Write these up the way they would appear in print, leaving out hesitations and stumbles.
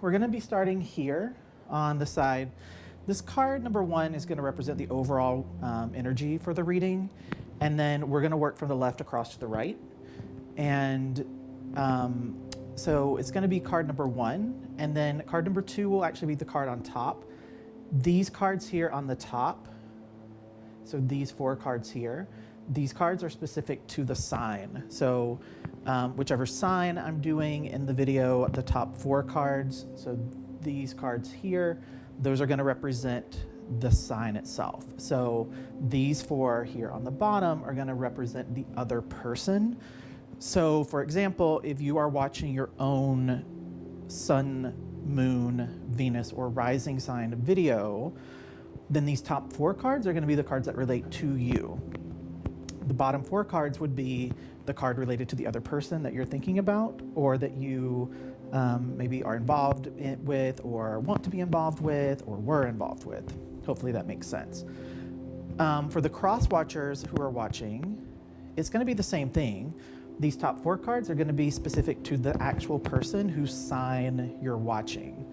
we're going to be starting here on the side. This card number 1 is going to represent the overall energy for the reading, and then we're going to work from the left across to the right. And so it's going to be card number 1, and then card number 2 will actually be the card on top. These cards here on the top, so these 4 cards here, these cards are specific to the sign. So whichever sign I'm doing in the video, the top 4 cards, so these cards here, those are going to represent the sign itself. So these 4 here on the bottom are going to represent the other person. So for example, if you are watching your own sun, moon, Venus, or rising sign video, then these top 4 cards are going to be the cards that relate to you. The bottom 4 cards would be the card related to the other person that you're thinking about, or that you maybe are involved with, or want to be involved with, or were involved with. Hopefully that makes sense. For the cross watchers who are watching, it's going to be the same thing. These top 4 cards are going to be specific to the actual person whose sign you're watching.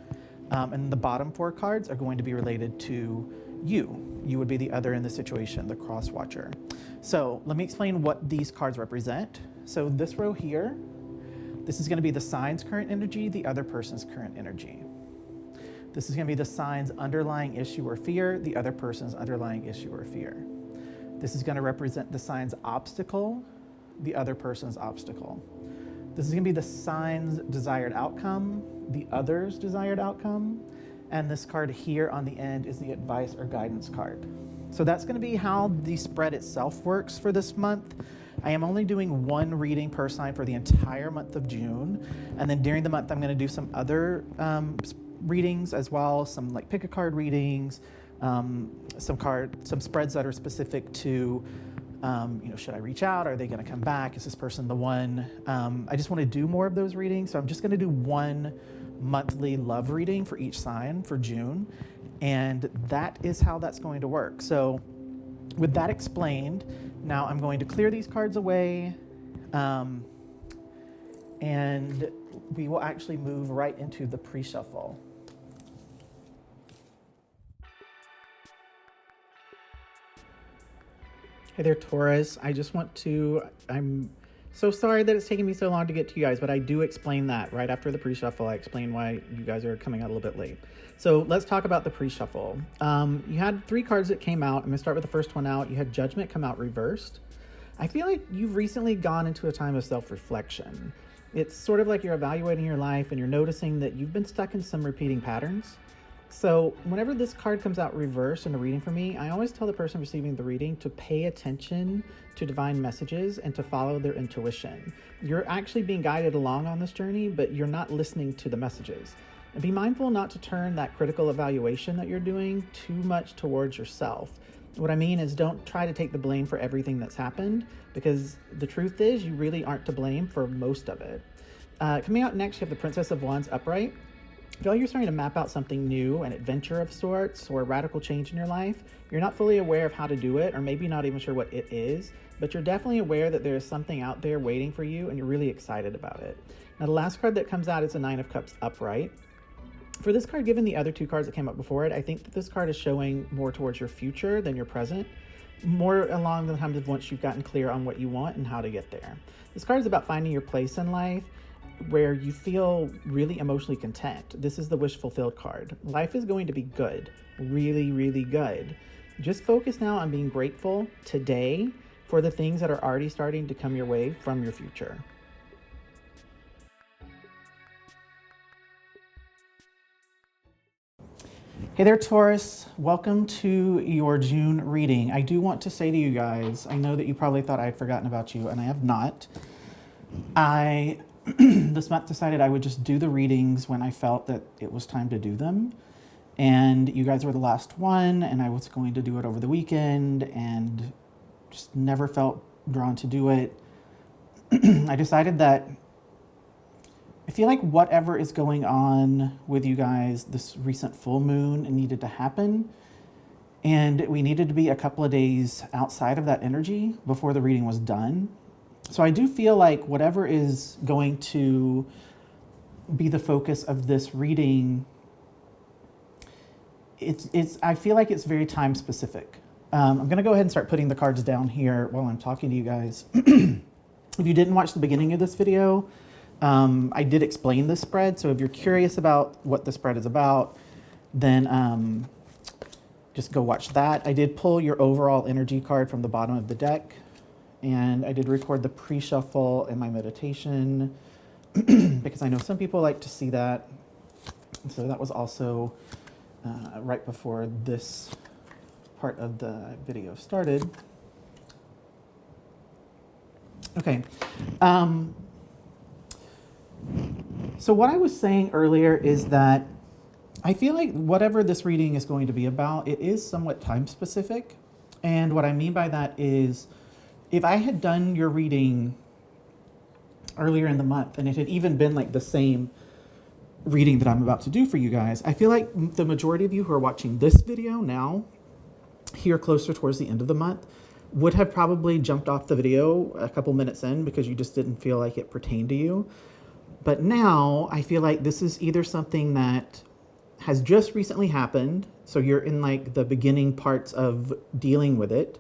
And the bottom 4 cards are going to be related to you. You would be the other in the situation, the cross watcher. So let me explain what these cards represent. So this row here, this is going to be the sign's current energy, the other person's current energy. This is going to be the sign's underlying issue or fear, the other person's underlying issue or fear. This is going to represent the sign's obstacle, the other person's obstacle. This is going to be the sign's desired outcome, the other's desired outcome. And this card here on the end is the advice or guidance card. So that's going to be how the spread itself works for this month. I am only doing 1 reading per sign for the entire month of June. And then during the month, I'm going to do some other readings as well, some like pick a card readings, some spreads that are specific to, should I reach out? Are they going to come back? Is this person the one? I just want to do more of those readings. So I'm just going to do 1 monthly love reading for each sign for June. And that is how that's going to work. So with that explained, now I'm going to clear these cards away. And we will actually move right into the pre-shuffle. Hey there, Taurus. I'm so sorry that it's taking me so long to get to you guys, but I do explain that right after the pre-shuffle. I explain why you guys are coming out a little bit late. So let's talk about the pre-shuffle. You had 3 cards that came out. I'm gonna start with the first one out. You had Judgment come out reversed. I feel like you've recently gone into a time of self-reflection. It's sort of like you're evaluating your life and you're noticing that you've been stuck in some repeating patterns. So whenever this card comes out reversed in a reading for me, I always tell the person receiving the reading to pay attention to divine messages and to follow their intuition. You're actually being guided along on this journey, but you're not listening to the messages. And be mindful not to turn that critical evaluation that you're doing too much towards yourself. What I mean is don't try to take the blame for everything that's happened, because the truth is you really aren't to blame for most of it. Coming out next, you have the Princess of Wands upright. I feel like you're starting to map out something new, an adventure of sorts, or a radical change in your life. You're not fully aware of how to do it, or maybe not even sure what it is, but you're definitely aware that there's something out there waiting for you, and you're really excited about it. Now, the last card that comes out is the 9 of Cups upright. For this card, given the other 2 cards that came up before it, I think that this card is showing more towards your future than your present, more along the lines of once you've gotten clear on what you want and how to get there. This card is about finding your place in life, where you feel really emotionally content. This is the wish fulfilled card. Life is going to be good, really, really good. Just focus now on being grateful today for the things that are already starting to come your way from your future. Hey there, Taurus. Welcome to your June reading. I do want to say to you guys, I know that you probably thought I had forgotten about you, and I have not. I this month decided I would just do the readings when I felt that it was time to do them. And you guys were the last one, and I was going to do it over the weekend and just never felt drawn to do it. I decided that I feel like whatever is going on with you guys, this recent full moon needed to happen. And we needed to be a couple of days outside of that energy before the reading was done. So I do feel like whatever is going to be the focus of this reading, I feel like it's very time specific. I'm going to go ahead and start putting the cards down here while I'm talking to you guys. If you didn't watch the beginning of this video, I did explain this spread. So if you're curious about what the spread is about, then just go watch that. I did pull your overall energy card from the bottom of the deck, and I did record the pre-shuffle in my meditation because I know some people like to see that. So that was also right before this part of the video started. Okay. So what I was saying earlier is that I feel like whatever this reading is going to be about, it is somewhat time specific. And what I mean by that is, if I had done your reading earlier in the month and it had even been like the same reading that I'm about to do for you guys, I feel like the majority of you who are watching this video now, here closer towards the end of the month, would have probably jumped off the video a couple minutes in because you just didn't feel like it pertained to you. But now I feel like this is either something that has just recently happened, so you're in like the beginning parts of dealing with it,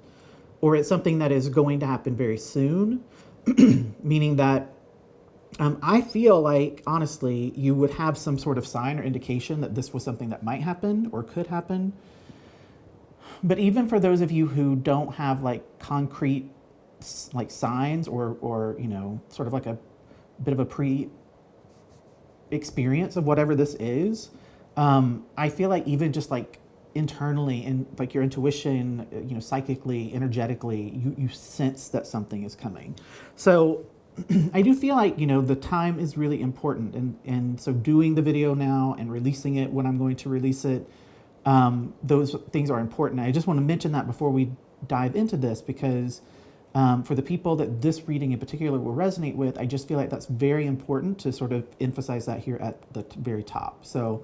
or it's something that is going to happen very soon, meaning that I feel like, honestly, you would have some sort of sign or indication that this was something that might happen or could happen. But even for those of you who don't have like concrete like signs or you know, sort of like a bit of a pre-experience of whatever this is, I feel like even just like internally and like your intuition, you know, psychically, energetically, you sense that something is coming. So I do feel like, you know, the time is really important. And so doing the video now and releasing it when I'm going to release it, those things are important. I just want to mention that before we dive into this, because for the people that this reading in particular will resonate with, I just feel like that's very important to sort of emphasize that here at the very top. So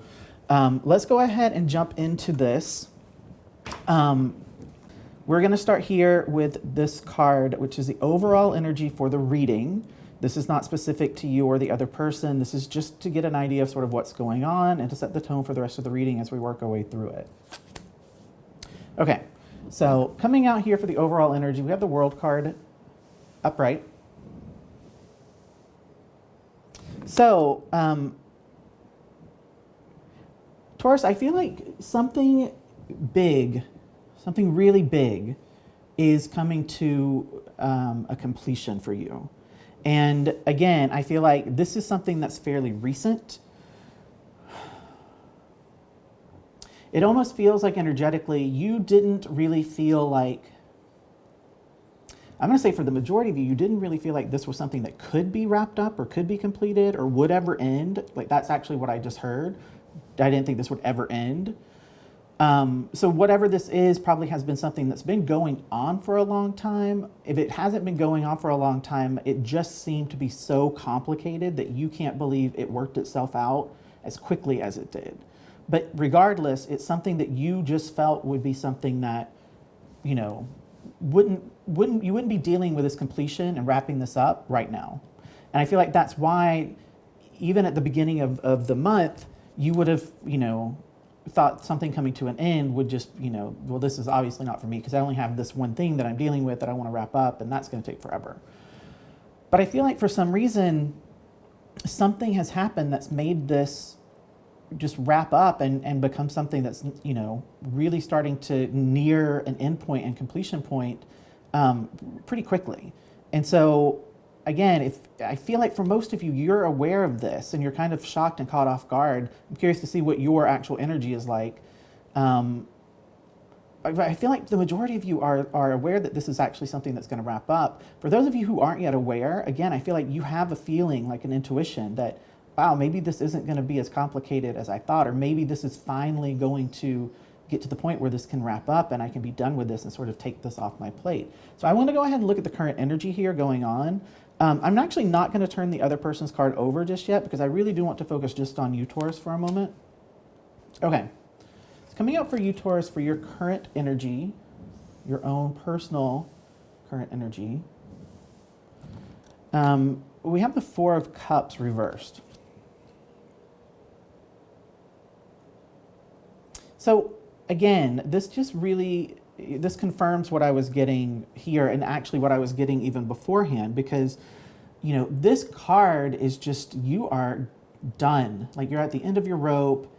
let's go ahead and jump into this. We're going to start here with this card, which is the overall energy for the reading. This is not specific to you or the other person. This is just to get an idea of sort of what's going on and to set the tone for the rest of the reading as we work our way through it. Okay, so coming out here for the overall energy, we have the World card upright. So, Taurus, I feel like something big, something really big is coming to a completion for you. And again, I feel like this is something that's fairly recent. It almost feels like energetically, you didn't really feel like, I'm going to say for the majority of you, you didn't really feel like this was something that could be wrapped up or could be completed or would ever end. Like that's actually what I just heard. I didn't think this would ever end. So whatever this is probably has been something that's been going on for a long time. If it hasn't been going on for a long time, it just seemed to be so complicated that you can't believe it worked itself out as quickly as it did. But regardless, it's something that you just felt would be something that, you know, you wouldn't be dealing with this completion and wrapping this up right now. And I feel like that's why even at the beginning of the month, you would have, you know, thought something coming to an end would just, you know, well, this is obviously not for me because I only have this one thing that I'm dealing with that I want to wrap up, and that's going to take forever. But I feel like for some reason, something has happened that's made this just wrap up and become something that's, you know, really starting to near an end point and completion point pretty quickly. And so, again, if I feel like for most of you, you're aware of this and you're kind of shocked and caught off guard. I'm curious to see what your actual energy is like. I feel like the majority of you are aware that this is actually something that's going to wrap up. For those of you who aren't yet aware, again, I feel like you have a feeling, like an intuition that, wow, maybe this isn't going to be as complicated as I thought, or maybe this is finally going to get to the point where this can wrap up and I can be done with this and sort of take this off my plate. So I want to go ahead and look at the current energy here going on. I'm actually not going to turn the other person's card over just yet because I really do want to focus just on you, Taurus, for a moment. Okay. It's coming out for you, Taurus, for your current energy, your own personal current energy. We have the Four of Cups reversed. So again, this confirms what I was getting here, and actually what I was getting even beforehand, because this card is just, you are done. Like, you're at the end of your rope.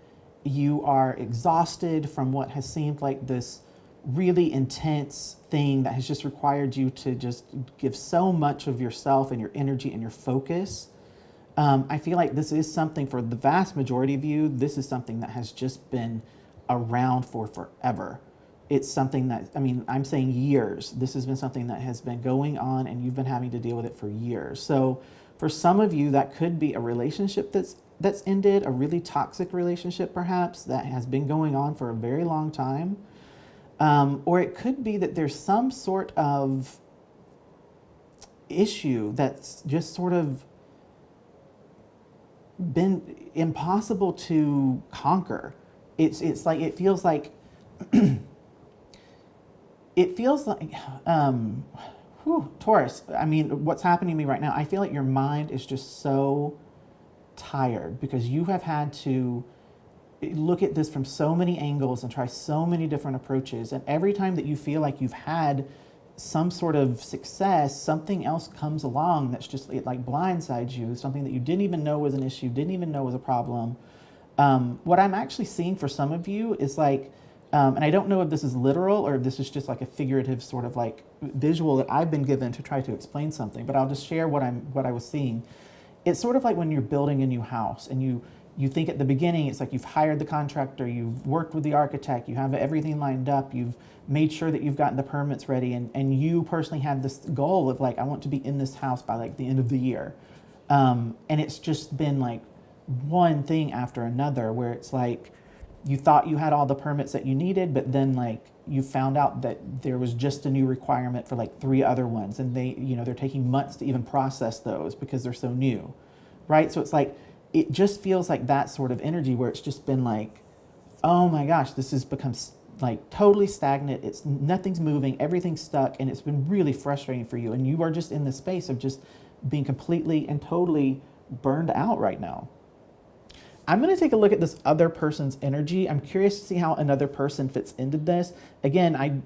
You are exhausted from what has seemed like this really intense thing that has just required you to just give so much of yourself and your energy and your focus. I feel like this is something, for the vast majority of you, this is something that has just been around for forever. It's something that, I'm saying years. This has been something that has been going on, and you've been having to deal with it for years. So for some of you, that could be a relationship that's ended, a really toxic relationship perhaps that has been going on for a very long time. Or it could be that there's some sort of issue that's just sort of been impossible to conquer. It's like, it feels like Taurus, what's happening to me right now, I feel like your mind is just so tired because you have had to look at this from so many angles and try so many different approaches. And every time that you feel like you've had some sort of success, something else comes along that's just, it like blindsides you, something that you didn't even know was an issue, didn't even know was a problem. What I'm actually seeing for some of you is like, and I don't know if this is literal or if this is just like a figurative sort of like visual that I've been given to try to explain something, but I'll just share what I was seeing. It's sort of like when you're building a new house and you think at the beginning, it's like you've hired the contractor, you've worked with the architect, you have everything lined up, you've made sure that you've gotten the permits ready, and you personally have this goal of like, I want to be in this house by like the end of the year. And it's just been like one thing after another where it's like, you thought you had all the permits that you needed, but then like you found out that there was just a new requirement for like 3 other ones, and they're taking months to even process those because they're so new, right? So it's like, it just feels like that sort of energy where it's just been like, oh my gosh, this has become like totally stagnant. Nothing's moving, everything's stuck, and it's been really frustrating for you. And you are just in the space of just being completely and totally burned out right now. I'm going to take a look at this other person's energy. I'm curious to see how another person fits into this. Again,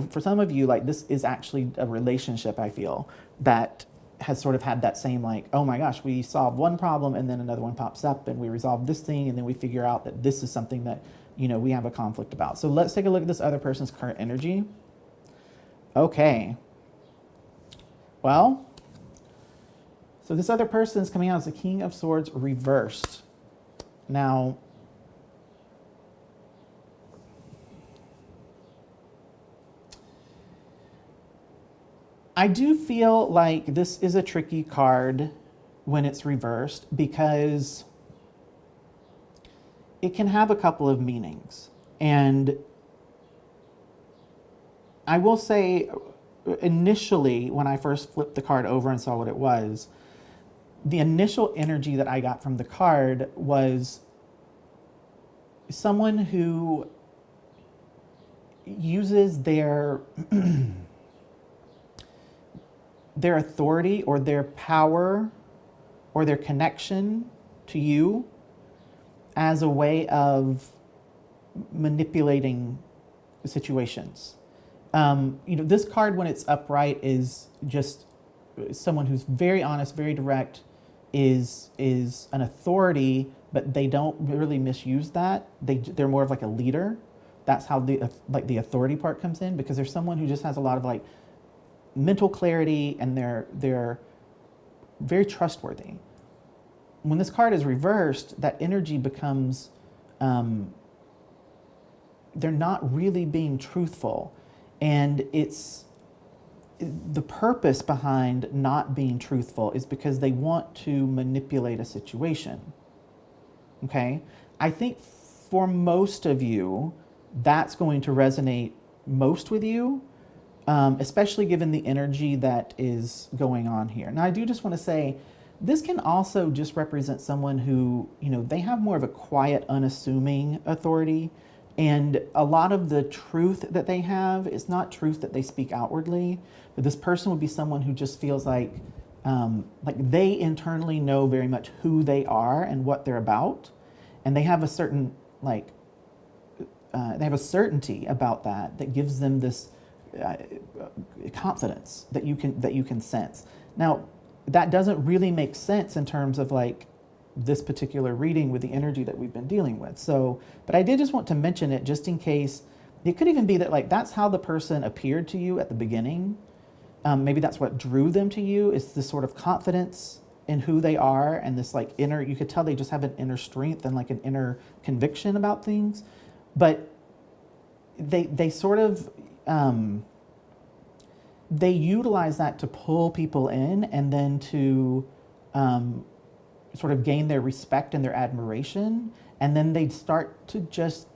for some of you, like, this is actually a relationship, I feel, that has sort of had that same like, oh my gosh, we solved one problem and then another one pops up and we resolve this thing and then we figure out that this is something that, we have a conflict about. So let's take a look at this other person's current energy. Okay. Well, so this other person is coming out as the King of Swords reversed. Now, I do feel like this is a tricky card when it's reversed because it can have a couple of meanings. And I will say, initially, when I first flipped the card over and saw what it was, the initial energy that I got from the card was someone who uses their their authority or their power or their connection to you as a way of manipulating situations. This card, when it's upright, is just someone who's very honest, very direct, is an authority, but they don't really misuse that. They're more of like a leader. That's how the authority part comes in, because there's someone who just has a lot of like mental clarity, and they're very trustworthy. When this card is reversed, that energy becomes they're not really being truthful, and it's the purpose behind not being truthful is because they want to manipulate a situation. Okay? I think for most of you, that's going to resonate most with you, especially given the energy that is going on here. Now, I do just want to say, this can also just represent someone who, they have more of a quiet, unassuming authority. And a lot of the truth that they have is not truth that they speak outwardly, but this person would be someone who just feels like they internally know very much who they are and what they're about. And they have a certain they have a certainty about that gives them this confidence that you can sense. Now, that doesn't really make sense in terms of like this particular reading with the energy that we've been dealing with. So, but I did just want to mention it just in case. It could even be that like that's how the person appeared to you at the beginning. Maybe that's what drew them to you, is this sort of confidence in who they are, and this like inner, you could tell they just have an inner strength and like an inner conviction about things. But they sort of, they utilize that to pull people in and then to sort of gain their respect and their admiration. And then they start to just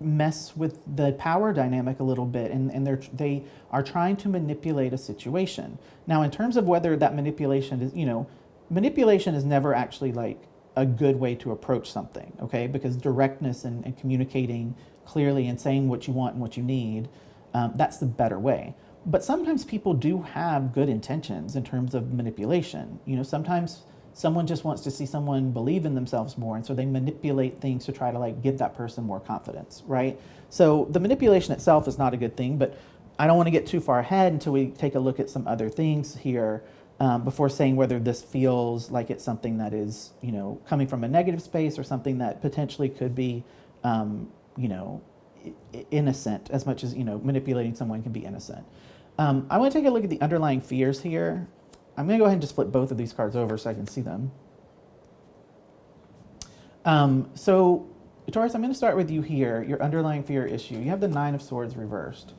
mess with the power dynamic a little bit, and they are trying to manipulate a situation. Now, in terms of whether that manipulation is, manipulation is never actually like a good way to approach something, okay? Because directness and communicating clearly and saying what you want and what you need, that's the better way. But sometimes people do have good intentions in terms of manipulation. Sometimes someone just wants to see someone believe in themselves more, and so they manipulate things to try to like give that person more confidence, right? So the manipulation itself is not a good thing, but I don't want to get too far ahead until we take a look at some other things here before saying whether this feels like it's something that is, coming from a negative space or something that potentially could be, innocent, as much as, manipulating someone can be innocent. I want to take a look at the underlying fears here. I'm going to go ahead and just flip both of these cards over so I can see them. So, Taurus, I'm going to start with you here, your underlying fear issue. You have the Nine of Swords reversed.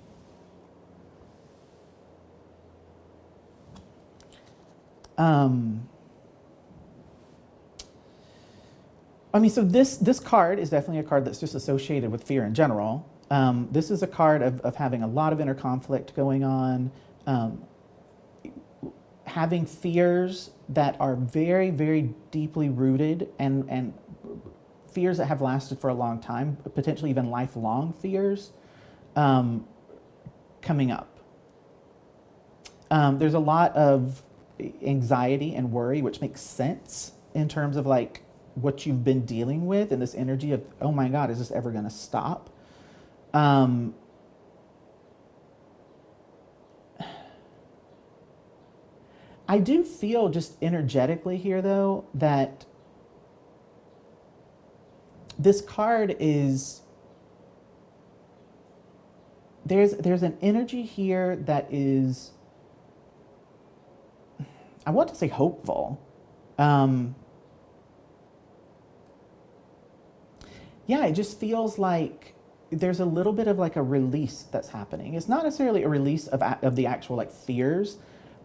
So this card is definitely a card that's just associated with fear in general. This is a card of having a lot of inner conflict going on, having fears that are very, very deeply rooted, and fears that have lasted for a long time, potentially even lifelong fears, coming up. There's a lot of anxiety and worry, which makes sense in terms of like what you've been dealing with, and this energy of, oh my God, is this ever going to stop? I do feel just energetically here, though, that this card is, there's an energy here that is, I want to say hopeful. Yeah, it just feels like there's a little bit of like a release that's happening. It's not necessarily a release of the actual like fears,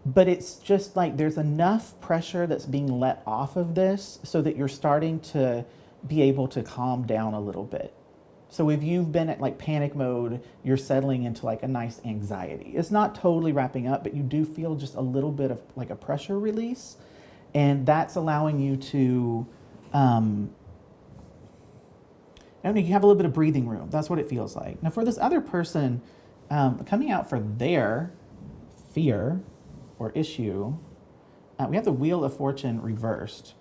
but it's just like there's enough pressure that's being let off of this so that you're starting to be able to calm down a little bit. So if you've been at like panic mode, you're settling into like a nice anxiety. It's not totally wrapping up, but you do feel just a little bit of like a pressure release, and that's allowing you to, you have a little bit of breathing room. That's what it feels like. Now for this other person, coming out for their fear or issue, we have the Wheel of Fortune reversed.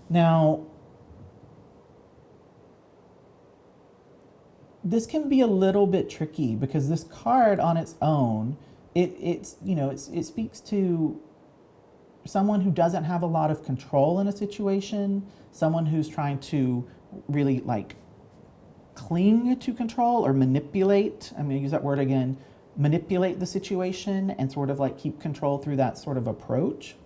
Now, this can be a little bit tricky because this card on its own, it speaks to someone who doesn't have a lot of control in a situation, someone who's trying to really like cling to control or manipulate. I'm going to use that word again, manipulate the situation and sort of like keep control through that sort of approach.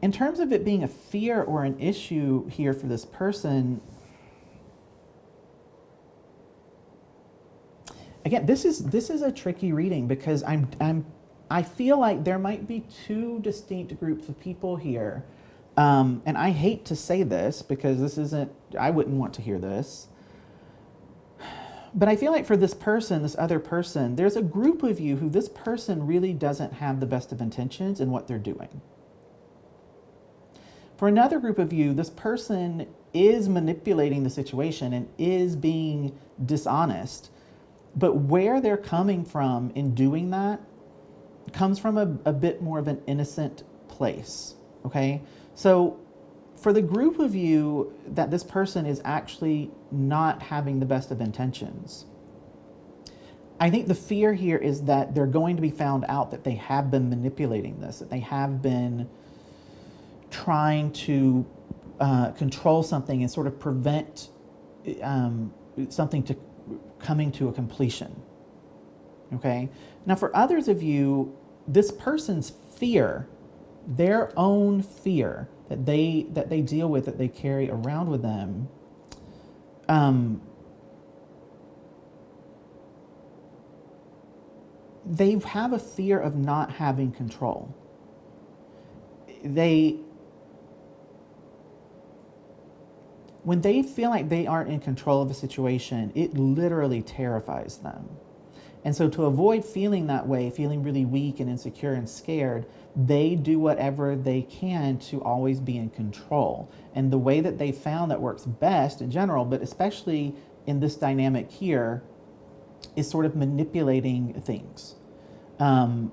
In terms of it being a fear or an issue here for this person, again, this is a tricky reading because I feel like there might be two distinct groups of people here, and I hate to say this because this isn't, I wouldn't want to hear this, but I feel like for this person, this other person, there's a group of you who this person really doesn't have the best of intentions in what they're doing. For another group of you, this person is manipulating the situation and is being dishonest, but where they're coming from in doing that comes from a bit more of an innocent place, okay? So for the group of you that this person is actually not having the best of intentions, I think the fear here is that they're going to be found out that they have been manipulating this, that they have been trying to control something and sort of prevent something to coming to a completion. Okay? Now for others of you, this person's fear, their own fear that they deal with, that they carry around with them, they have a fear of not having control. When they feel like they aren't in control of a situation, it literally terrifies them. And so to avoid feeling that way, feeling really weak and insecure and scared, they do whatever they can to always be in control. And the way that they found that works best in general, but especially in this dynamic here, is sort of manipulating things. And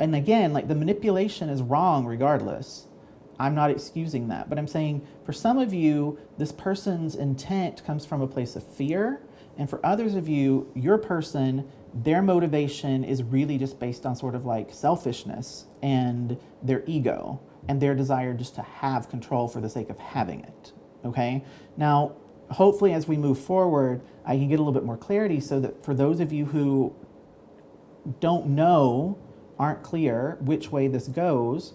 again, like the manipulation is wrong regardless. I'm not excusing that, but I'm saying for some of you, this person's intent comes from a place of fear. And for others of you, your person, their motivation is really just based on sort of like selfishness and their ego and their desire just to have control for the sake of having it. Okay? Now, hopefully as we move forward, I can get a little bit more clarity so that for those of you who don't know, aren't clear which way this goes,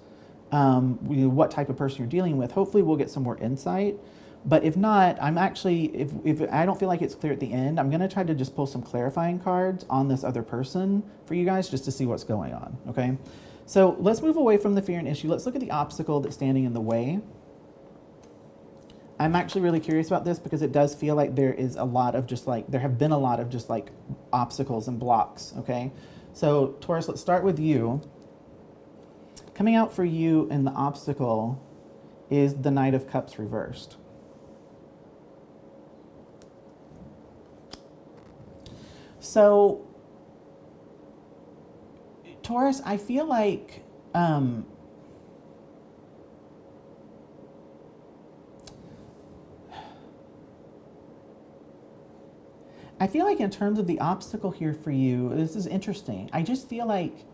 what type of person you're dealing with, hopefully we'll get some more insight. But if not, I'm actually, if I don't feel like it's clear at the end, I'm going to try to just pull some clarifying cards on this other person for you guys just to see what's going on, okay? So let's move away from the fear and issue. Let's look at the obstacle that's standing in the way. I'm actually really curious about this because it does feel like there is a lot of just like, there have been a lot of just like obstacles and blocks, okay? So Taurus, let's start with you. Coming out for you in the obstacle is the Knight of Cups reversed. So, Taurus, I feel like in terms of the obstacle here for you, this is interesting. I just feel like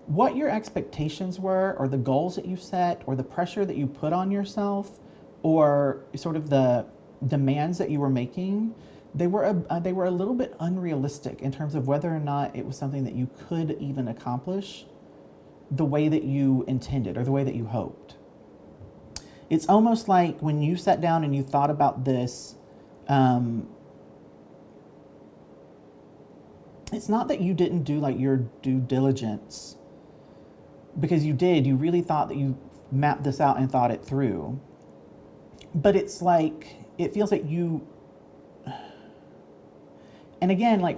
what your expectations were, or the goals that you set, or the pressure that you put on yourself, or sort of the demands that you were making, they were a little bit unrealistic in terms of whether or not it was something that you could even accomplish the way that you intended or the way that you hoped. It's almost like when you sat down and you thought about this, it's not that you didn't do like your due diligence, because you did. You really thought that you mapped this out and thought it through. But it's like, it feels like you, and again, like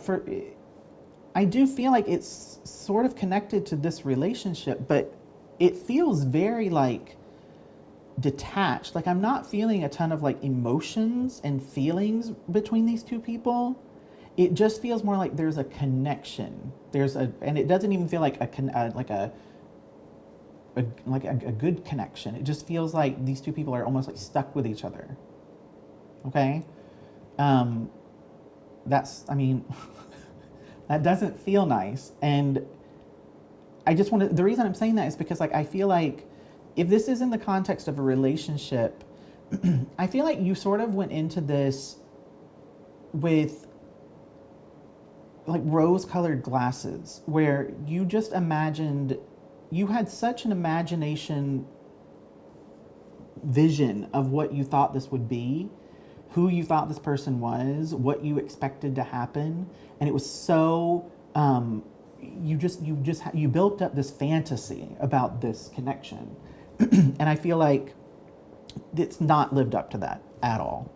I do feel like it's sort of connected to this relationship, but it feels very like detached. Like I'm not feeling a ton of like emotions and feelings between these two people. It just feels more like there's a connection. And it doesn't even feel like a good connection. It just feels like these two people are almost like stuck with each other. Okay? That doesn't feel nice. And I just want to, the reason I'm saying that is because like, I feel like if this is in the context of a relationship, I feel like you sort of went into this with like rose-colored glasses, where you just imagined, you had such an imagination vision of what you thought this would be, who you thought this person was, what you expected to happen, and it was so you built up this fantasy about this connection, and I feel like it's not lived up to that at all.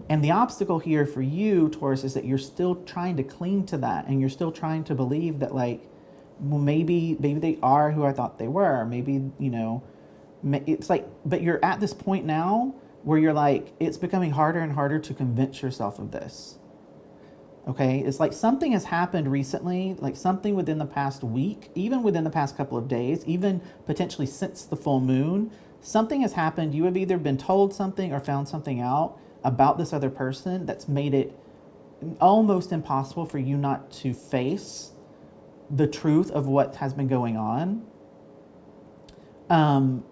And the obstacle here for you, Taurus, is that you're still trying to cling to that, and you're still trying to believe that like, well, maybe they are who I thought they were. Maybe, it's like, but you're at this point now where you're like, it's becoming harder and harder to convince yourself of this. Okay, it's like something has happened recently, like something within the past week, even within the past couple of days, even potentially since the full moon. Something has happened. You have either been told something or found something out about this other person that's made it almost impossible for you not to face the truth of what has been going on. Um,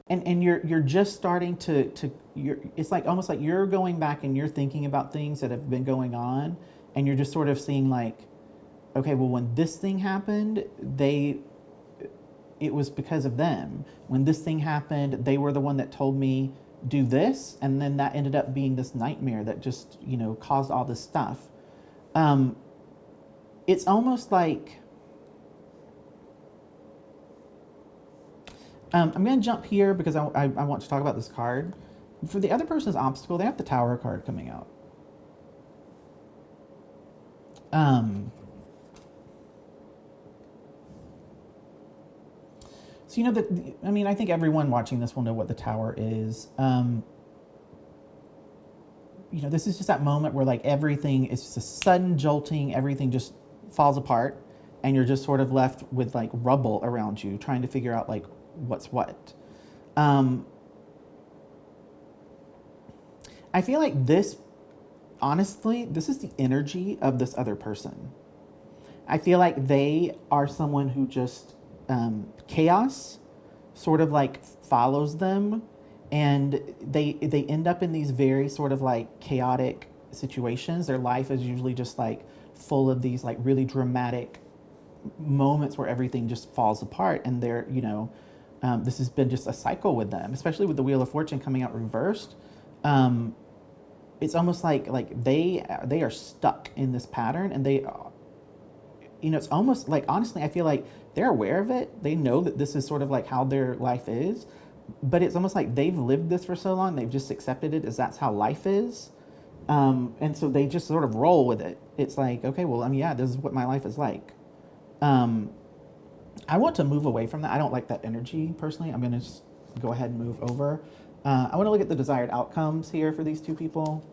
and you're just starting to you're, it's like almost like you're going back and you're thinking about things that have been going on, and you're just sort of seeing like, okay, well, when this thing happened, it was because of them. When this thing happened, they were the one that told me do this, and then that ended up being this nightmare that just, you know, caused all this stuff. It's almost like I'm going to jump here because I want to talk about this card. For the other person's obstacle, they have the Tower card coming out. So, you know, I mean, I think everyone watching this will know what the Tower is. You know, this is just that moment where like everything is just a sudden jolting, everything just falls apart, and you're just sort of left with like rubble around you, trying to figure out like what's what. I feel like this, honestly, this is the energy of this other person. I feel like they are someone who just chaos sort of like follows them, and they end up in these very sort of like chaotic situations. Their life is usually just like full of these like really dramatic moments where everything just falls apart, and they're, you know, this has been just a cycle with them, especially with the Wheel of Fortune coming out reversed. It's almost like they are stuck in this pattern, and they, you know, it's almost like, honestly, I feel like they're aware of it. They know that this is sort of like how their life is, but it's almost like they've lived this for so long, they've just accepted it as that's how life is. And so they just sort of roll with it. It's like, okay, well, I mean, yeah, this is what my life is like. I want to move away from that. I don't like that energy personally. I'm going to just go ahead and move over. I want to look at the desired outcomes here for these two people.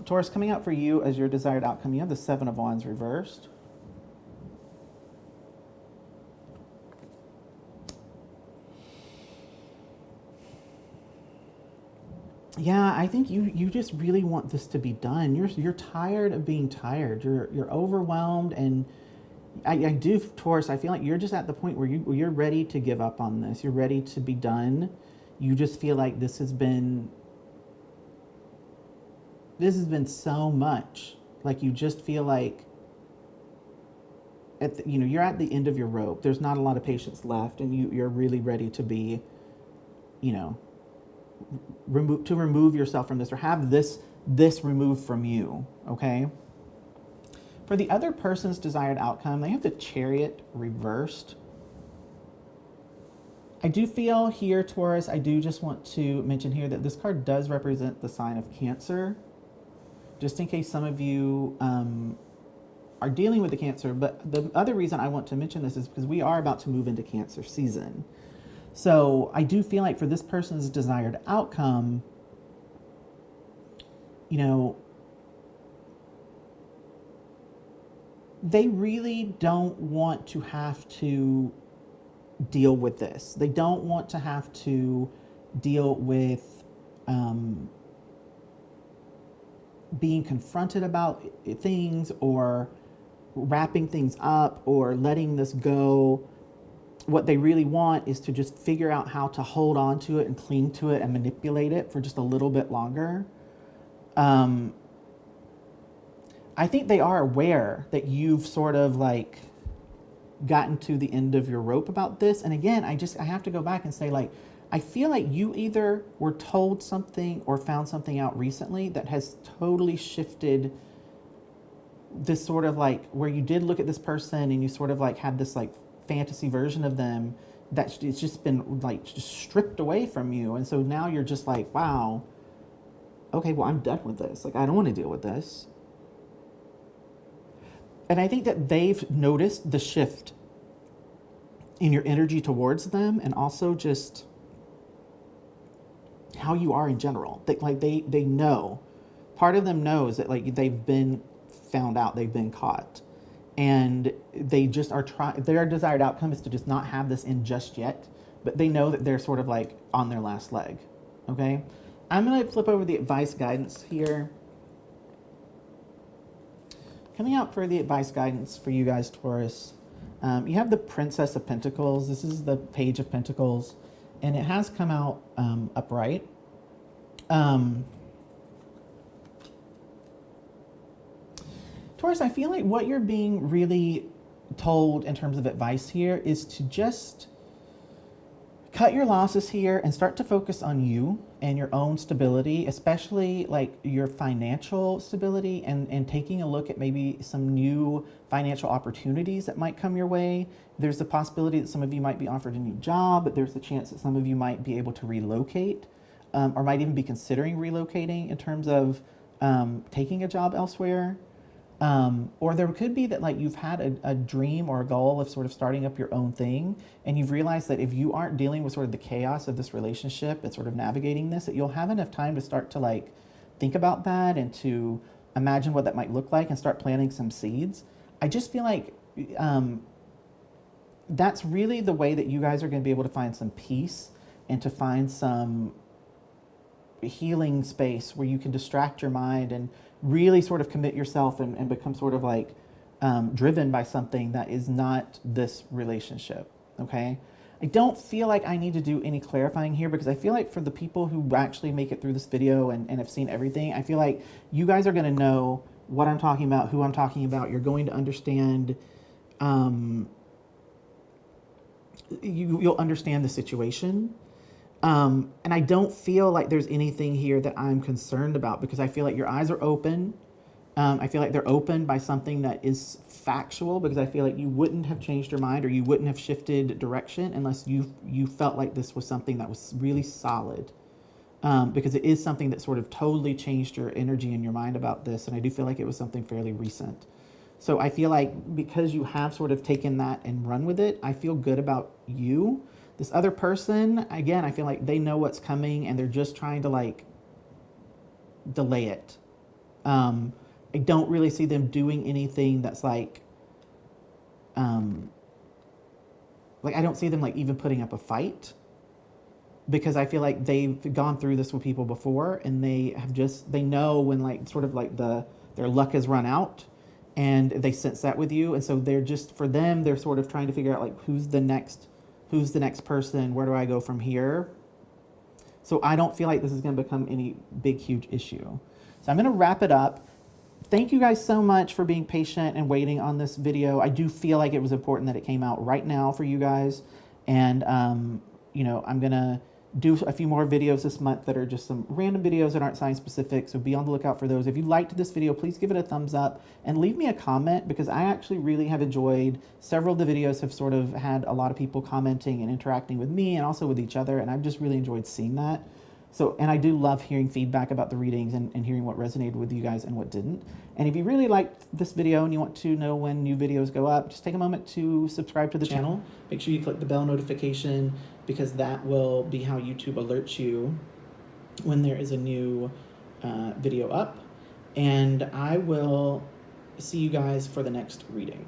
Taurus, coming out for you as your desired outcome, you have the Seven of Wands reversed. Yeah, I think you just really want this to be done. You're tired of being tired. You're overwhelmed, and I do, Taurus, I feel like you're just at the point where you're ready to give up on this. You're ready to be done. You just feel like this has been so much. Like you just feel like you know, you're at the end of your rope. There's not a lot of patience left, and you're really ready to be, you know, remove yourself from this, or have this removed from you. Okay. For the other person's desired outcome, they have the Chariot reversed. I do feel here, Taurus, I do just want to mention here that this card does represent the sign of Cancer, just in case some of you are dealing with the Cancer. But the other reason I want to mention this is because we are about to move into Cancer season. So I do feel like for this person's desired outcome, you know, they really don't want to have to deal with this. They don't want to have to deal with being confronted about things, or wrapping things up, or letting this go. What they really want is to just figure out how to hold on to it and cling to it and manipulate it for just a little bit longer. I think they are aware that you've sort of like gotten to the end of your rope about this. And again, I have to go back and say, like, I feel like you either were told something or found something out recently that has totally shifted this sort of like, where you did look at this person and you sort of like had this like fantasy version of them that it's just been like just stripped away from you. And so now you're just like, wow, okay, well, I'm done with this. Like, I don't want to deal with this. And I think that they've noticed the shift in your energy towards them, and also just how you are in general. They know, part of them knows that like they've been found out, they've been caught, and they just are trying. Their desired outcome is to just not have this in just yet, but they know that they're sort of like on their last leg. Okay, I'm gonna flip over the advice guidance here. Coming out for the advice guidance for you guys, Taurus, you have the Princess of Pentacles. This is the Page of Pentacles, and it has come out upright. Taurus, I feel like what you're being really told in terms of advice here is to just cut your losses here and start to focus on you and your own stability, especially like your financial stability, and taking a look at maybe some new financial opportunities that might come your way. There's the possibility that some of you might be offered a new job, but there's the chance that some of you might be able to relocate, or might even be considering relocating in terms of taking a job elsewhere. Or there could be that like you've had a dream or a goal of sort of starting up your own thing, and you've realized that if you aren't dealing with sort of the chaos of this relationship and sort of navigating this, that you'll have enough time to start to like think about that and to imagine what that might look like and start planting some seeds. I just feel like that's really the way that you guys are going to be able to find some peace and to find some healing space where you can distract your mind and really sort of commit yourself and become sort of like driven by something that is not this relationship. Okay, I don't feel like I need to do any clarifying here, because I feel like for the people who actually make it through this video and have seen everything, I feel like you guys are going to know what I'm talking about, who I'm talking about. You're going to understand, you'll understand the situation. And I don't feel like there's anything here that I'm concerned about, because I feel like your eyes are open. I feel like they're opened by something that is factual, because I feel like you wouldn't have changed your mind or you wouldn't have shifted direction unless you felt like this was something that was really solid. Because it is something that sort of totally changed your energy and your mind about this. And I do feel like it was something fairly recent. So I feel like because you have sort of taken that and run with it, I feel good about you. This other person, again, I feel like they know what's coming and they're just trying to like delay it. I don't really see them doing anything that's like I don't see them like even putting up a fight, because I feel like they've gone through this with people before, and they know when like sort of like their luck has run out, and they sense that with you. And so they're just, for them, they're sort of trying to figure out like who's the next person, where do I go from here? So I don't feel like this is going to become any big, huge issue. So I'm going to wrap it up. Thank you guys so much for being patient and waiting on this video. I do feel like it was important that it came out right now for you guys. And, you know, I'm going to do a few more videos this month that are just some random videos that aren't sign specific. So be on the lookout for those. If you liked this video, please give it a thumbs up and leave me a comment, because I actually really have enjoyed several of the videos. Have sort of had a lot of people commenting and interacting with me and also with each other. And I've just really enjoyed seeing that. So, and I do love hearing feedback about the readings and hearing what resonated with you guys and what didn't. And if you really liked this video and you want to know when new videos go up, just take a moment to subscribe to the channel. Make sure you click the bell notification, because that will be how YouTube alerts you when there is a new video up. And I will see you guys for the next reading.